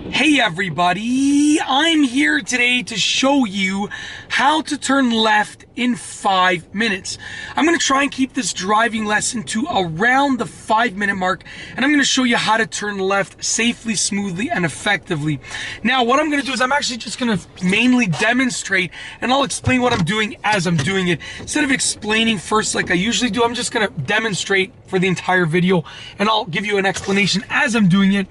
Hey everybody, I'm here today to show you how to turn left in 5 minutes. I'm going to try and keep this driving lesson to around the 5-minute mark, and I'm going to show you how to turn left safely, smoothly, and effectively. Now, what I'm going to do is I'm actually just going to mainly demonstrate, and I'll explain what I'm doing as I'm doing it. Instead of explaining first like I usually do, I'm just going to demonstrate for the entire video, and I'll give you an explanation as I'm doing it,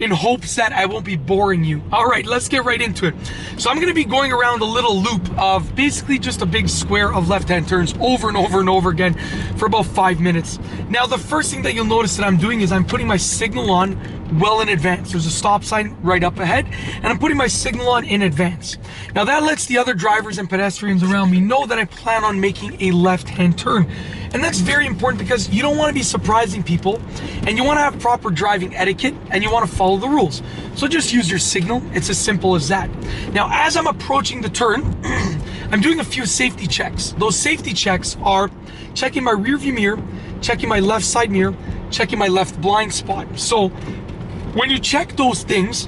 in hopes that I won't be boring you. All right, let's get right into it. So I'm going to be going around a little loop of basically just a big square of left-hand turns over and over and over again for about 5 minutes. Now, the first thing that you'll notice that I'm doing is I'm putting my signal on well in advance. There's a stop sign right up ahead, and I'm putting my signal on in advance. Now, that lets the other drivers and pedestrians around me know that I plan on making a left-hand turn. And that's very important because you don't want to be surprising people, and you want to have proper driving etiquette, and you want to follow the rules. So just use your signal. It's as simple as that. Now, as I'm approaching the turn, I'm doing a few safety checks. Those safety checks are checking my rear view mirror, checking my left side mirror, checking my left blind spot. So when you check those things,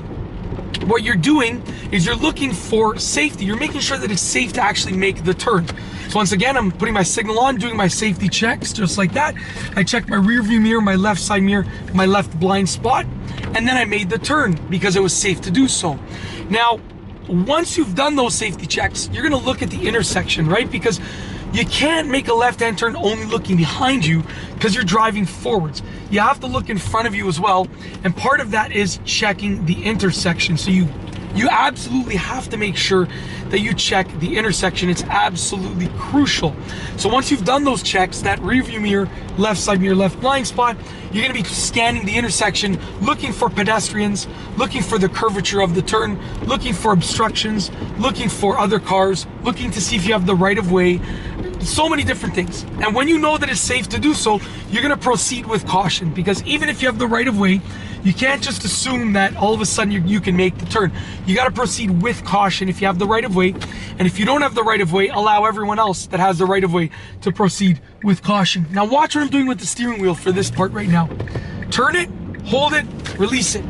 what you're doing is you're looking for safety. You're making sure that it's safe to actually make the turn. So once again, I'm putting my signal on, doing my safety checks, just like that. I checked my rear view mirror, my left side mirror, my left blind spot, and then I made the turn because it was safe to do so. Now, once you've done those safety checks, you're gonna look at the intersection, right? Because you can't make a left-hand turn only looking behind you because you're driving forwards. You have to look in front of you as well, and part of that is checking the intersection. So you absolutely have to make sure that you check the intersection. It's absolutely crucial. So once you've done those checks, that rear view mirror, left side mirror, left blind spot, you're gonna be scanning the intersection, looking for pedestrians, looking for the curvature of the turn, looking for obstructions, looking for other cars, looking to see if you have the right of way, so many different things. And when you know that it's safe to do so, you're gonna proceed with caution, because even if you have the right of way, you can't just assume that all of a sudden you can make the turn. You gotta proceed with caution if you have the right of way. And if you don't have the right of way, allow everyone else that has the right of way to proceed with caution. Now watch what I'm doing with the steering wheel for this part right now. Turn it, hold it, release it.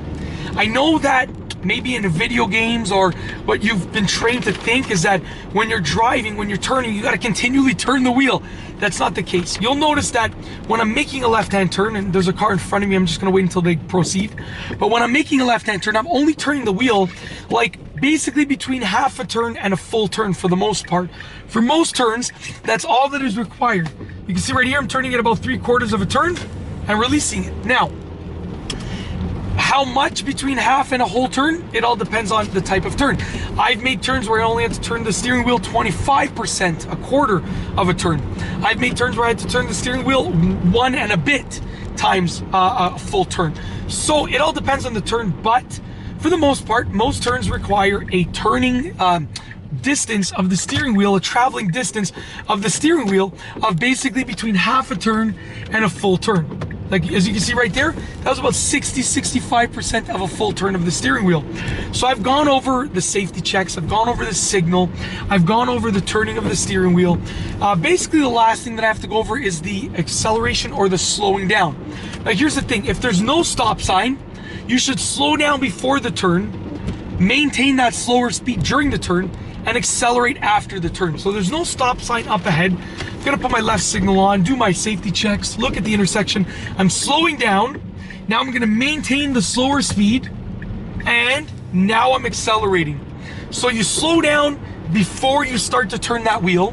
I know that maybe in video games, or what you've been trained to think is that when you're driving, when you're turning, you got to continually turn the wheel. That's not the case. You'll notice that when I'm making a left-hand turn, and there's a car in front of me, I'm just going to wait until they proceed. But when I'm making a left-hand turn, I'm only turning the wheel like basically between half a turn and a full turn for the most part. For most turns, that's all that is required. You can see right here, I'm turning it about 3/4 of a turn and releasing it. Now, how much between half and a whole turn? It all depends on the type of turn. I've made turns where I only had to turn the steering wheel 25%, a quarter of a turn. I've made turns where I had to turn the steering wheel 1 and a bit times a full turn. So it all depends on the turn, but for the most part, most turns require a turning distance of the steering wheel, a traveling distance of the steering wheel of basically between half a turn and a full turn. Like, as you can see right there, that was about 60-65% of a full turn of the steering wheel. So I've gone over the safety checks, I've gone over the signal, I've gone over the turning of the steering wheel. Basically, the last thing that I have to go over is the acceleration or the slowing down. Now, here's the thing. If there's no stop sign, you should slow down before the turn, maintain that slower speed during the turn, and accelerate after the turn. So there's no stop sign up ahead. I'm gonna put my left signal on, do my safety checks, look at the intersection. I'm slowing down. Now I'm gonna maintain the slower speed, and now I'm accelerating. So you slow down before you start to turn that wheel.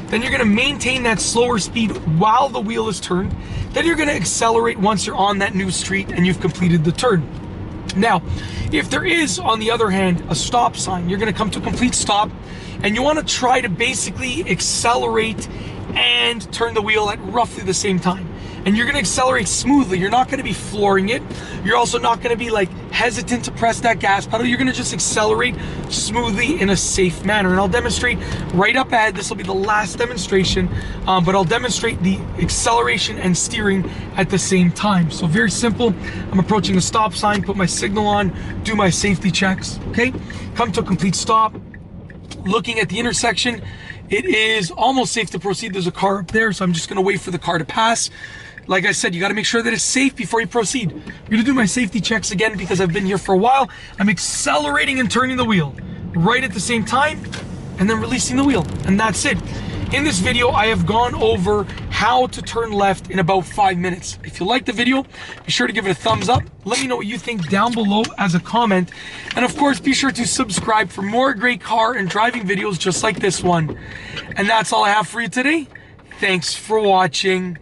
Then you're gonna maintain that slower speed while the wheel is turned. Then you're gonna accelerate once you're on that new street and you've completed the turn. Now, if there is, on the other hand, a stop sign, you're gonna come to a complete stop, and you wanna try to basically accelerate and turn the wheel at roughly the same time. And you're gonna accelerate smoothly. You're not gonna be flooring it. You're also not gonna be like hesitant to press that gas pedal. You're gonna just accelerate smoothly in a safe manner. And I'll demonstrate right up ahead. This will be the last demonstration, but I'll demonstrate the acceleration and steering at the same time. So very simple. I'm approaching a stop sign, put my signal on, do my safety checks, okay? Come to a complete stop, looking at the intersection. It is almost safe to proceed. There's a car up there, so I'm just gonna wait for the car to pass. Like I said, you got to make sure that it's safe before you proceed. I'm going to do my safety checks again because I've been here for a while. I'm accelerating and turning the wheel right at the same time and then releasing the wheel. And that's it. In this video, I have gone over how to turn left in about 5 minutes. If you like the video, be sure to give it a thumbs up. Let me know what you think down below as a comment. And of course, be sure to subscribe for more great car and driving videos just like this one. And that's all I have for you today. Thanks for watching.